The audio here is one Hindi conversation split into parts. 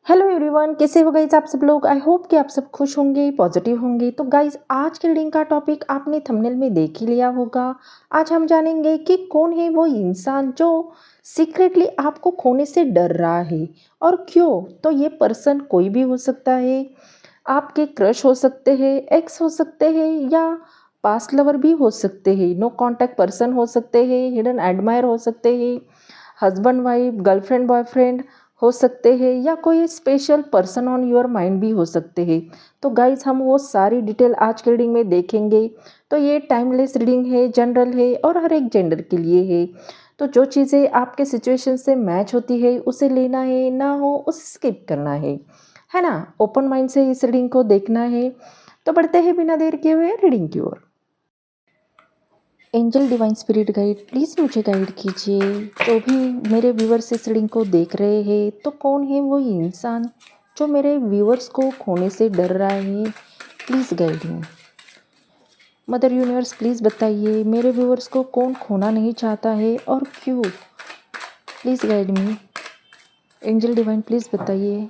हेलो एवरीवन, कैसे हो गाइज आप सब लोग। आई होप कि आप सब खुश होंगे, पॉजिटिव होंगे। तो गाइज आज के रीडिंग का टॉपिक आपने थंबनेल में देख ही लिया होगा। आज हम जानेंगे कि कौन है वो इंसान जो सीक्रेटली आपको खोने से डर रहा है और क्यों। तो ये पर्सन कोई भी हो सकता है, आपके क्रश हो सकते हैं, एक्स हो सकते हैं या पास्ट लवर भी हो सकते हैं, नो कॉन्टैक्ट पर्सन हो सकते हैं, हिडन एडमायर हो सकते हैं, हस्बैंड वाइफ, गर्लफ्रेंड बॉयफ्रेंड हो सकते हैं या कोई special person on your mind भी हो सकते हैं। तो गाइज हम वो सारी डिटेल आज के रीडिंग में देखेंगे। तो ये टाइमलेस रीडिंग है, जनरल है और हर एक जेंडर के लिए है। तो जो चीज़ें आपके सिचुएशन से मैच होती है उसे लेना है, ना हो उसे स्किप करना है ना। ओपन माइंड से इस रीडिंग को देखना है। तो बढ़ते हैं बिना देर किए हुए रीडिंग की ओर। Angel divine spirit guide please मुझे गाइड कीजिए। जो भी मेरे व्यूवर्स इस रीडिंग को देख रहे हैं, तो कौन है वो इंसान जो मेरे व्यूवर्स को खोने से डर रहा है। Please guide me. Mother universe please बताइए मेरे व्यूवर्स को कौन खोना नहीं चाहता है और क्यों। Please guide me. Angel divine please बताइए।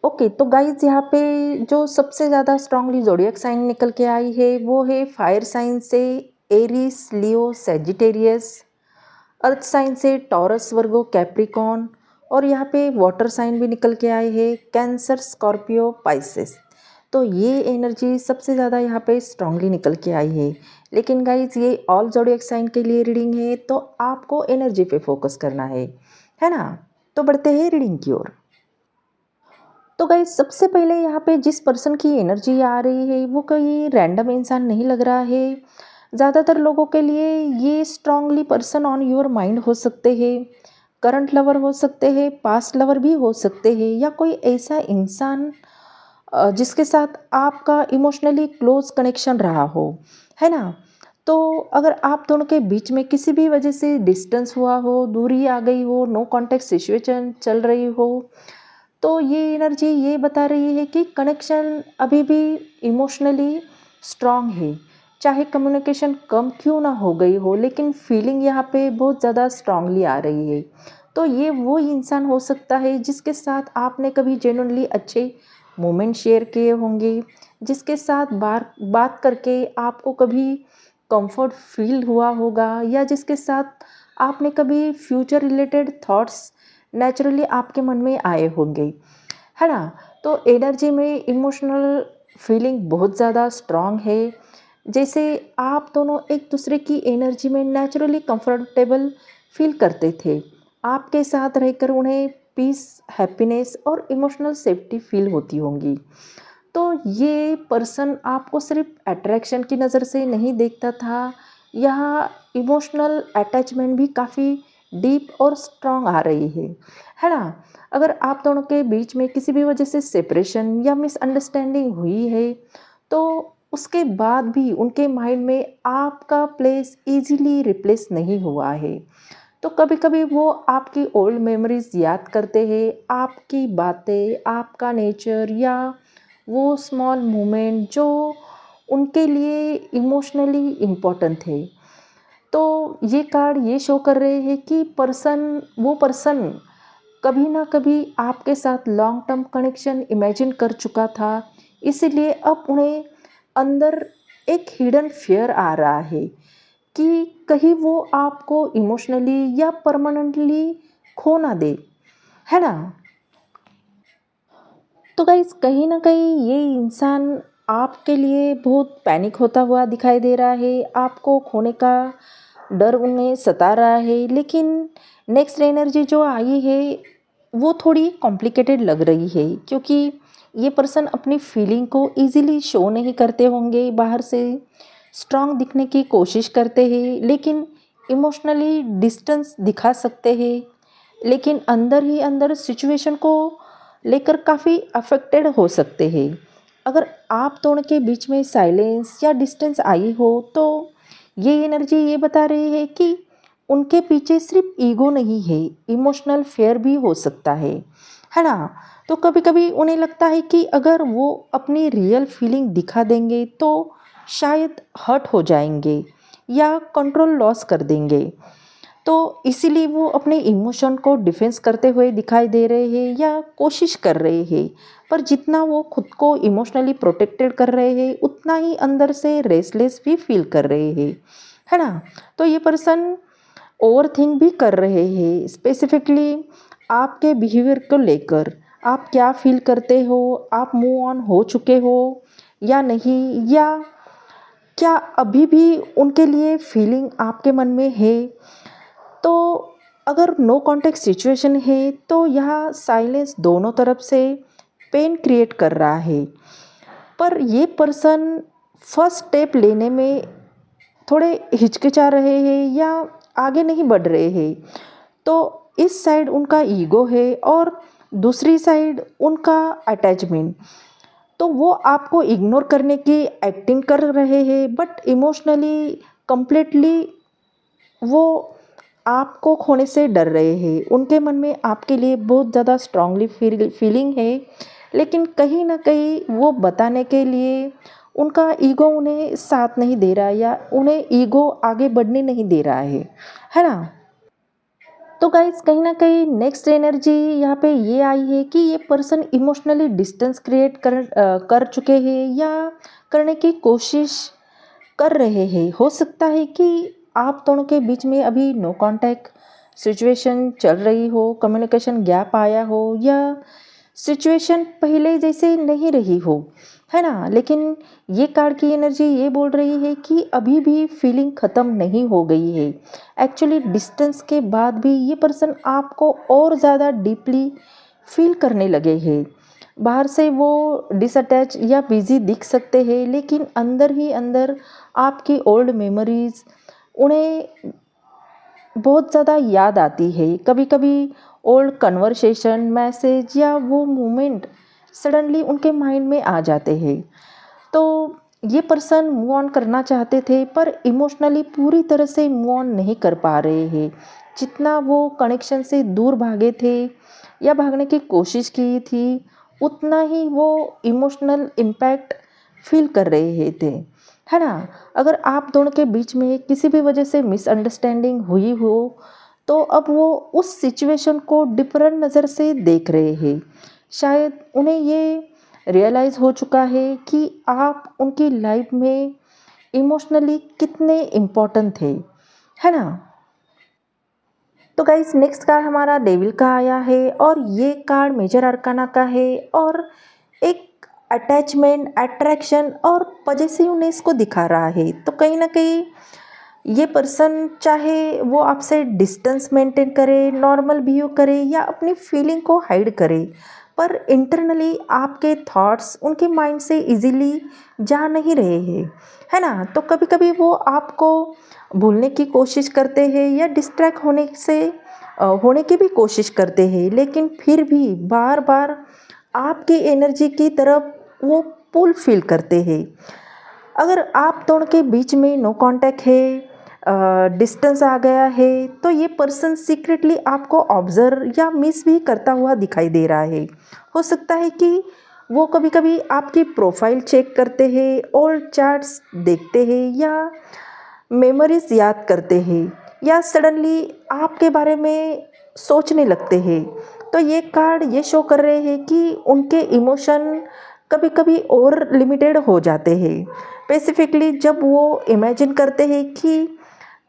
ओके, तो गाइज यहाँ पे जो सबसे ज़्यादा स्ट्रांगली ज़ोडिएक साइन निकल के आई है वो है फायर साइन से एरीज, लियो, सेजिटेरियस। अर्थ साइन से टॉरस, वर्गो, कैप्रिकॉन। और यहाँ पे वाटर साइन भी निकल के आए हैं, कैंसर, स्कॉर्पियो, पाइसेस। तो ये एनर्जी सबसे ज़्यादा यहाँ पे स्ट्रांगली निकल के आई है। लेकिन गाइज ये ऑल ज़ोडिएक साइन के लिए रीडिंग है, तो आपको एनर्जी पे फोकस करना है ना। तो बढ़ते हैं रीडिंग की ओर। तो गाइज सबसे पहले यहाँ पे जिस पर्सन की एनर्जी आ रही है वो कोई रैंडम इंसान नहीं लग रहा है। ज़्यादातर लोगों के लिए ये strongly person on your mind हो सकते हैं, करंट लवर हो सकते हैं, पास्ट लवर भी हो सकते हैं या कोई ऐसा इंसान जिसके साथ आपका इमोशनली क्लोज कनेक्शन रहा हो, है ना। तो अगर आप दोनों के बीच में किसी भी वजह से डिस्टेंस हुआ हो, दूरी आ गई हो, नो कॉन्टेक्ट सिचुएशन चल रही हो, तो ये एनर्जी ये बता रही है कि कनेक्शन अभी भी इमोशनली स्ट्रांग है। चाहे कम्युनिकेशन कम क्यों ना हो गई हो, लेकिन फीलिंग यहाँ पे बहुत ज़्यादा स्ट्रांगली आ रही है। तो ये वो इंसान हो सकता है जिसके साथ आपने कभी जेन्युइनली अच्छे मोमेंट शेयर किए होंगे, जिसके साथ बात करके आपको कभी कंफर्ट फील हुआ होगा या जिसके साथ आपने कभी फ्यूचर रिलेटेड थॉट्स नेचुरली आपके मन में आए होंगे, है ना। तो एनर्जी में इमोशनल फीलिंग बहुत ज़्यादा स्ट्रांग है। जैसे आप दोनों एक दूसरे की एनर्जी में नेचुरली कंफर्टेबल फील करते थे। आपके साथ रहकर उन्हें पीस, हैप्पीनेस और इमोशनल सेफ्टी फील होती होंगी। तो ये पर्सन आपको सिर्फ अट्रैक्शन की नज़र से नहीं देखता था, यह इमोशनल अटैचमेंट भी काफ़ी डीप और स्ट्रांग आ रही है ना। अगर आप दोनों के बीच में किसी भी वजह से सेपरेशन या मिसअंडरस्टैंडिंग हुई है, तो उसके बाद भी उनके माइंड में आपका प्लेस इजीली रिप्लेस नहीं हुआ है। तो कभी कभी वो आपकी ओल्ड मेमोरीज याद करते हैं, आपकी बातें, आपका नेचर या वो स्मॉल मोमेंट जो उनके लिए इमोशनली इम्पोर्टेंट थे। तो ये कार्ड ये शो कर रहे हैं कि वो पर्सन कभी ना कभी आपके साथ लॉन्ग टर्म कनेक्शन इमेजिन कर चुका था। इसीलिए अब उन्हें अंदर एक हिडन फियर आ रहा है कि कहीं वो आपको इमोशनली या परमानेंटली खो ना दे, है ना। तो गाइस कहीं ना कहीं ये इंसान आपके लिए बहुत पैनिक होता हुआ दिखाई दे रहा है, आपको खोने का डर उन्हें सता रहा है। लेकिन नेक्स्ट एनर्जी जो आई है वो थोड़ी कॉम्प्लिकेटेड लग रही है, क्योंकि ये पर्सन अपनी फीलिंग को इजीली शो नहीं करते होंगे। बाहर से स्ट्रांग दिखने की कोशिश करते हैं, लेकिन इमोशनली डिस्टेंस दिखा सकते हैं, लेकिन अंदर ही अंदर सिचुएशन को लेकर काफ़ी अफेक्टेड हो सकते हैं। अगर आप दोनों के बीच में साइलेंस या डिस्टेंस आई हो तो ये एनर्जी ये बता रही है कि उनके पीछे सिर्फ ईगो नहीं है, इमोशनल फेयर भी हो सकता है ना? तो कभी कभी उन्हें लगता है कि अगर वो अपनी रियल फीलिंग दिखा देंगे तो शायद हर्ट हो जाएंगे या कंट्रोल लॉस कर देंगे। तो इसीलिए वो अपने इमोशन को डिफेंस करते हुए दिखाई दे रहे हैं या कोशिश कर रहे हैं। पर जितना वो खुद को इमोशनली प्रोटेक्टेड कर रहे हैं उतना ही अंदर से रेस्टलेस भी फील कर रहे हैं, है ना? तो ये पर्सन ओवर थिंक भी कर रहे हैं, स्पेसिफिकली आपके बिहेवियर को लेकर। आप क्या फील करते हो, आप मूव ऑन हो चुके हो या नहीं, या क्या अभी भी उनके लिए फीलिंग आपके मन में है। तो अगर नो कॉन्टेक्ट सिचुएशन है तो यह साइलेंस दोनों तरफ से पेन क्रिएट कर रहा है। पर ये पर्सन फर्स्ट स्टेप लेने में थोड़े हिचकिचा रहे हैं या आगे नहीं बढ़ रहे हैं। तो इस साइड उनका ईगो है और दूसरी साइड उनका अटैचमेंट। तो वो आपको इग्नोर करने की एक्टिंग कर रहे हैं, बट इमोशनली कंप्लीटली वो आपको खोने से डर रहे हैं। उनके मन में आपके लिए बहुत ज़्यादा स्ट्रांगली फीलिंग है, लेकिन कहीं ना कहीं वो बताने के लिए उनका ईगो उन्हें साथ नहीं दे रहा या उन्हें ईगो आगे बढ़ने नहीं दे रहा है ना? तो गाइस कहीं ना कहीं नेक्स्ट एनर्जी यहाँ पे ये आई है कि ये पर्सन इमोशनली डिस्टेंस क्रिएट कर चुके हैं या करने की कोशिश कर रहे हैं। हो सकता है कि आप दोनों के बीच में अभी नो कांटेक्ट सिचुएशन चल रही हो, कम्युनिकेशन गैप आया हो या सिचुएशन पहले जैसे नहीं रही हो, है ना? लेकिन ये कार्ड की एनर्जी ये बोल रही है कि अभी भी फीलिंग ख़त्म नहीं हो गई है। एक्चुअली डिस्टेंस के बाद भी ये पर्सन आपको और ज़्यादा डीपली फील करने लगे हैं। बाहर से वो डिसअटैच या बिजी दिख सकते हैं, लेकिन अंदर ही अंदर आपकी ओल्ड मेमोरीज उन्हें बहुत ज़्यादा याद आती है। कभी कभी ओल्ड कन्वर्सेशन, मैसेज या वो मोमेंट सडनली उनके माइंड में आ जाते हैं। तो ये पर्सन मूव ऑन करना चाहते थे पर इमोशनली पूरी तरह से मूव ऑन नहीं कर पा रहे हैं। जितना वो कनेक्शन से दूर भागे थे या भागने की कोशिश की थी, उतना ही वो इमोशनल इम्पैक्ट फील कर रहे थे, है ना? अगर आप दोनों के बीच में किसी भी वजह से मिसअंडरस्टैंडिंग हुई हो तो अब वो उस सिचुएशन को डिफरेंट नज़र से देख रहे हैं। शायद उन्हें ये रियलाइज़ हो चुका है कि आप उनकी लाइफ में इमोशनली कितने इम्पोर्टेंट थे, है ना? तो गाइस नेक्स्ट कार्ड हमारा डेविल का आया है और ये कार्ड मेजर अरकाना का है और एक अटैचमेंट, अट्रैक्शन और पॉजेसिवनेस को दिखा रहा है। तो कहीं ना कहीं ये पर्सन चाहे वो आपसे डिस्टेंस मेंटेन करे, नॉर्मल बिहेव करे या अपनी फीलिंग को हाइड करे, पर इंटरनली आपके थॉट्स उनके माइंड से इजीली जा नहीं रहे हैं, है ना? तो कभी कभी वो आपको भूलने की कोशिश करते हैं या डिस्ट्रैक्ट होने की भी कोशिश करते हैं, लेकिन फिर भी बार बार आपकी एनर्जी की तरफ वो पुल फील करते हैं। अगर आप दोनों के बीच में नो कांटेक्ट है, डिस्टेंस आ गया है, तो ये पर्सन सीक्रेटली आपको ऑब्जर्व या मिस भी करता हुआ दिखाई दे रहा है। हो सकता है कि वो कभी कभी आपकी प्रोफाइल चेक करते हैं, ओल्ड चार्ट्स देखते हैं या मेमोरीज याद करते हैं या सडनली आपके बारे में सोचने लगते हैं। तो ये कार्ड ये शो कर रहे हैं कि उनके इमोशन कभी कभी और लिमिटेड हो जाते हैं, स्पेसिफिकली जब वो इमेजिन करते हैं कि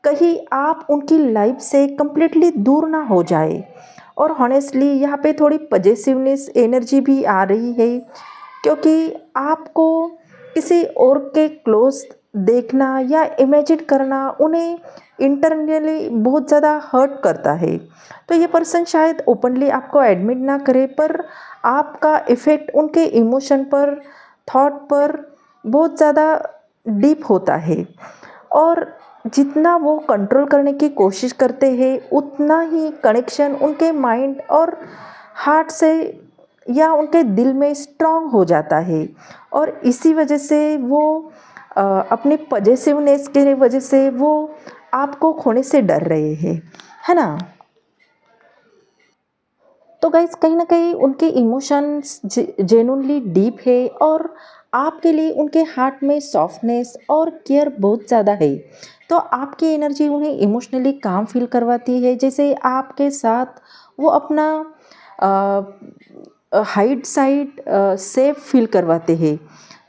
कहीं आप उनकी लाइफ से कम्प्लीटली दूर ना हो जाए। और हॉनेस्टली यहाँ पे थोड़ी पॉजेसिवनेस एनर्जी भी आ रही है, क्योंकि आपको किसी और के क्लोज देखना या इमेजिन करना उन्हें इंटरनली बहुत ज़्यादा हर्ट करता है। तो ये पर्सन शायद ओपनली आपको एडमिट ना करे, पर आपका इफ़ेक्ट उनके इमोशन पर, थॉट पर बहुत ज़्यादा डीप होता है। और जितना वो कंट्रोल करने की कोशिश करते हैं उतना ही कनेक्शन उनके माइंड और हार्ट से या उनके दिल में स्ट्रांग हो जाता है और इसी वजह से वो अपनी पॉजिटिवनेस के वजह से वो आपको खोने से डर रहे हैं, है ना। तो गाइस कहीं ना कहीं उनके इमोशंस जेन्युइनली डीप है और आपके लिए उनके हार्ट में सॉफ्टनेस और केयर बहुत ज़्यादा है। तो आपकी एनर्जी उन्हें इमोशनली काम फील करवाती है, जैसे आपके साथ वो अपना हाइड साइड सेफ फील करवाते हैं।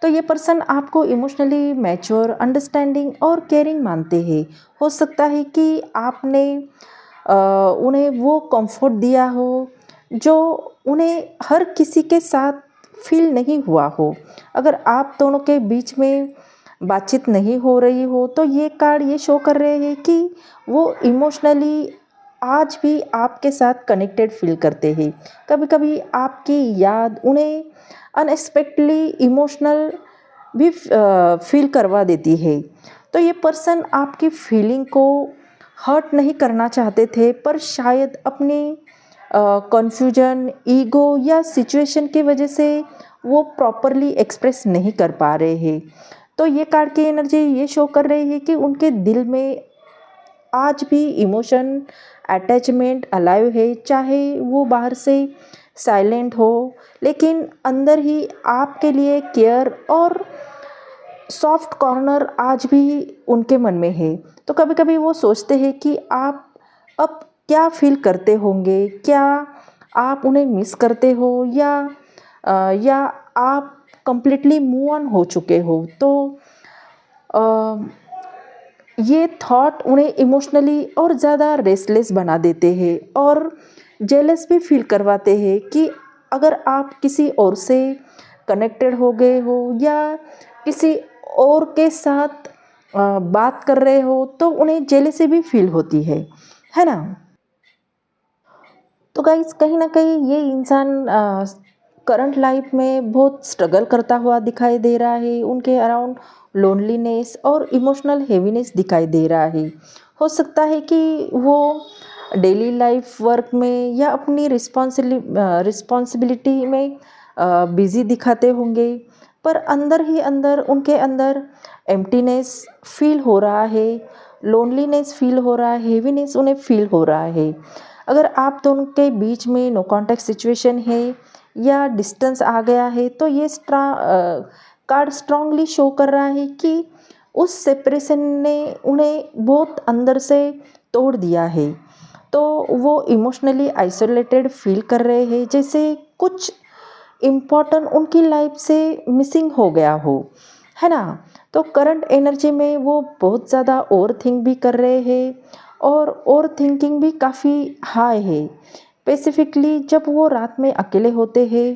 तो ये पर्सन आपको इमोशनली मैच्योर, अंडरस्टैंडिंग और केयरिंग मानते हैं। हो सकता है कि आपने उन्हें वो कंफर्ट दिया हो जो उन्हें हर किसी के साथ फील नहीं हुआ हो। अगर आप दोनों के बीच में बातचीत नहीं हो रही हो तो ये कार्ड ये शो कर रहे हैं कि वो इमोशनली आज भी आपके साथ कनेक्टेड फील करते हैं। कभी कभी आपकी याद उन्हें अनएक्सपेक्टली इमोशनल भी फील करवा देती है। तो ये पर्सन आपकी फीलिंग को हर्ट नहीं करना चाहते थे, पर शायद अपनी कन्फ्यूजन, ईगो या सिचुएशन की वजह से वो प्रॉपरली एक्सप्रेस नहीं कर पा रहे हैं। तो ये कार्ड की एनर्जी ये शो कर रही है कि उनके दिल में आज भी इमोशन, अटैचमेंट अलाइव है, चाहे वो बाहर से साइलेंट हो, लेकिन अंदर ही आपके लिए केयर और सॉफ्ट कॉर्नर आज भी उनके मन में है। तो कभी कभी वो सोचते हैं कि आप अब क्या फील करते होंगे, क्या आप उन्हें मिस करते हो या आप कंप्लीटली मूव ऑन हो चुके हो। तो अ, ये थॉट उन्हें इमोशनली और ज़्यादा रेस्टलेस बना देते हैं और जेलस भी फील करवाते हैं कि अगर आप किसी और से कनेक्टेड हो गए हो या किसी और के साथ बात कर रहे हो तो उन्हें जेलसी भी फील होती है ना। तो गाइस कहीं ना कहीं ये इंसान करंट लाइफ में बहुत स्ट्रगल करता हुआ दिखाई दे रहा है। उनके अराउंड लोनलीनेस और इमोशनल हेवीनेस दिखाई दे रहा है। हो सकता है कि वो डेली लाइफ वर्क में या अपनी रिस्पॉन्सिबिलिटी में बिजी दिखाते होंगे, पर अंदर ही अंदर उनके अंदर एम्प्टीनेस फील हो रहा है, लोनलीनेस फील हो रहा है, हेवीनेस उन्हें फील हो रहा है। अगर आप दोनों के बीच में नो कॉन्टैक्ट सिचुएशन है या डिस्टेंस आ गया है तो ये कार्ड स्ट्रांगली शो कर रहा है कि उस सेपरेशन ने उन्हें बहुत अंदर से तोड़ दिया है। तो वो इमोशनली आइसोलेटेड फील कर रहे हैं, जैसे कुछ इम्पोर्टेंट उनकी लाइफ से मिसिंग हो गया हो, है ना। तो करंट एनर्जी में वो बहुत ज़्यादा ओवर थिंक भी कर रहे हैं और ओवर थिंकिंग भी काफ़ी हाई है। स्पेसिफिकली जब वो रात में अकेले होते हैं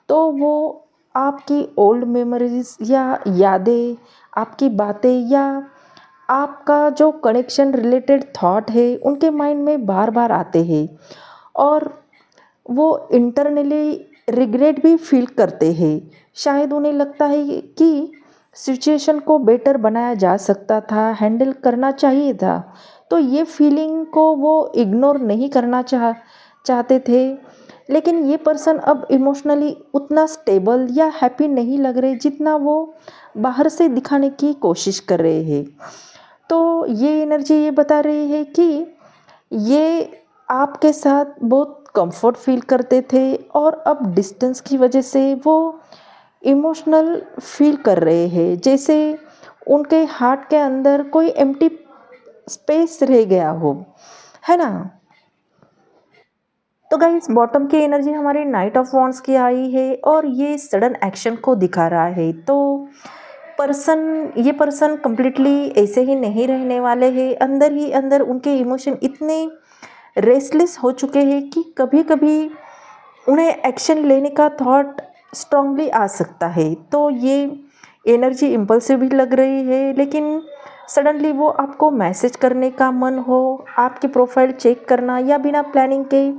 तो वो आपकी ओल्ड मेमोरीज या यादें, आपकी बातें या आपका जो कनेक्शन रिलेटेड थॉट है उनके माइंड में बार बार आते हैं और वो इंटरनली रिग्रेट भी फील करते हैं। शायद उन्हें लगता है कि सिचुएशन को बेटर बनाया जा सकता था, हैंडल करना चाहिए था। तो ये फीलिंग को वो इग्नोर नहीं करना चाहते थे, लेकिन ये पर्सन अब इमोशनली उतना स्टेबल या हैप्पी नहीं लग रहे जितना वो बाहर से दिखाने की कोशिश कर रहे हैं। तो ये एनर्जी ये बता रही है कि ये आपके साथ बहुत कंफर्ट फील करते थे और अब डिस्टेंस की वजह से वो इमोशनल फील कर रहे हैं, जैसे उनके हार्ट के अंदर कोई एम्प्टी स्पेस रह गया हो, है ना। तो गाइस बॉटम की एनर्जी हमारी नाइट ऑफ वॉन्ड्स की आई है और ये सडन एक्शन को दिखा रहा है। तो ये पर्सन कम्प्लीटली ऐसे ही नहीं रहने वाले हैं। अंदर ही अंदर उनके इमोशन इतने रेस्टलेस हो चुके हैं कि कभी कभी उन्हें एक्शन लेने का थॉट स्ट्रांगली आ सकता है। तो ये एनर्जी इम्पल्सिव भी लग रही है, लेकिन सडनली वो आपको मैसेज करने का मन हो, आपकी प्रोफाइल चेक करना या बिना प्लानिंग के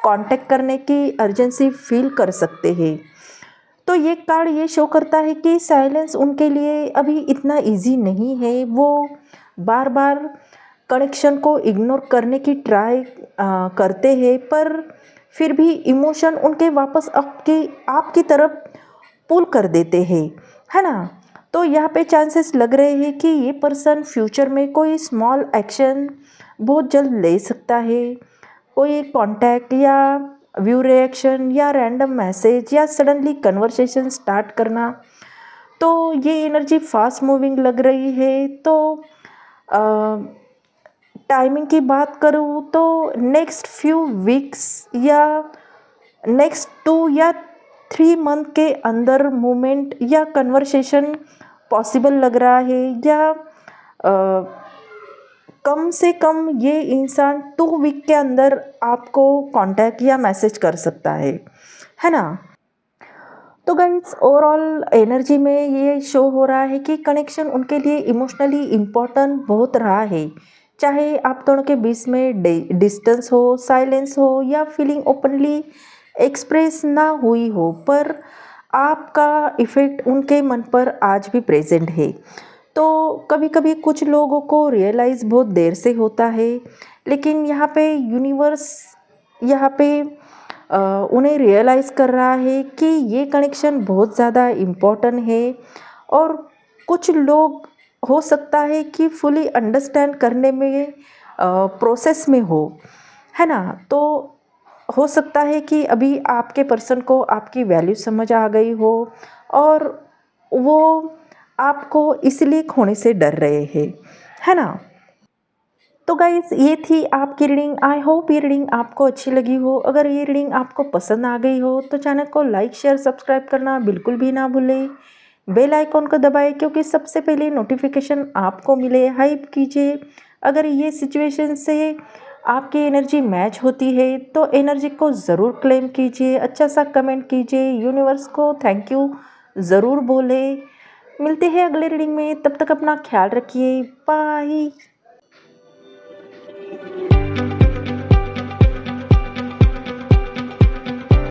कांटेक्ट करने की अर्जेंसी फील कर सकते हैं। तो ये कार्ड ये शो करता है कि साइलेंस उनके लिए अभी इतना इजी नहीं है। वो बार बार कनेक्शन को इग्नोर करने की ट्राई करते हैं, पर फिर भी इमोशन उनके वापस आपकी तरफ पुल कर देते हैं, है ना। तो यहाँ पे चांसेस लग रहे हैं कि ये पर्सन फ्यूचर में कोई स्मॉल एक्शन बहुत जल्द ले सकता है। कोई कांटेक्ट या व्यू रिएक्शन या रैंडम मैसेज या सडनली कन्वर्सेशन स्टार्ट करना। तो ये एनर्जी फास्ट मूविंग लग रही है। तो टाइमिंग की बात करूँ तो नेक्स्ट फ्यू वीक्स या नेक्स्ट 2 या 3 मंथ के अंदर मूवमेंट या कन्वर्सेशन पॉसिबल लग रहा है। या कम से कम ये इंसान 2 वीक के अंदर आपको कांटेक्ट या मैसेज कर सकता है ना। तो गाइस ओवरऑल एनर्जी में ये शो हो रहा है कि कनेक्शन उनके लिए इमोशनली इम्पोर्टेंट बहुत रहा है। चाहे आप दोनों के बीच में डिस्टेंस हो, साइलेंस हो या फीलिंग ओपनली एक्सप्रेस ना हुई हो, पर आपका इफ़ेक्ट उनके मन पर आज भी प्रेजेंट है। तो कभी कभी कुछ लोगों को रियलाइज़ बहुत देर से होता है, लेकिन यहाँ पे यूनिवर्स यहाँ पे उन्हें रियलाइज़ कर रहा है कि ये कनेक्शन बहुत ज़्यादा इम्पोर्टेंट है। और कुछ लोग हो सकता है कि फुली अंडरस्टैंड करने में प्रोसेस में हो, है ना। तो हो सकता है कि अभी आपके पर्सन को आपकी वैल्यू समझ आ गई हो और वो आपको इसलिए खोने से डर रहे हैं, है ना। तो गाइस ये थी आपकी रीडिंग। आई होप ये रीडिंग आपको अच्छी लगी हो। अगर ये रीडिंग आपको पसंद आ गई हो तो चैनल को लाइक शेयर सब्सक्राइब करना बिल्कुल भी ना भूलें। बेल आइकॉन को दबाएं क्योंकि सबसे पहले नोटिफिकेशन आपको मिले। हाइप कीजिए। अगर ये सिचुएशन से आपकी एनर्जी मैच होती है तो एनर्जी को ज़रूर क्लेम कीजिए, अच्छा सा कमेंट कीजिए, यूनिवर्स को थैंक यू ज़रूर बोले। मिलते हैं अगले रीडिंग में, तब तक अपना ख्याल रखिए। बाय।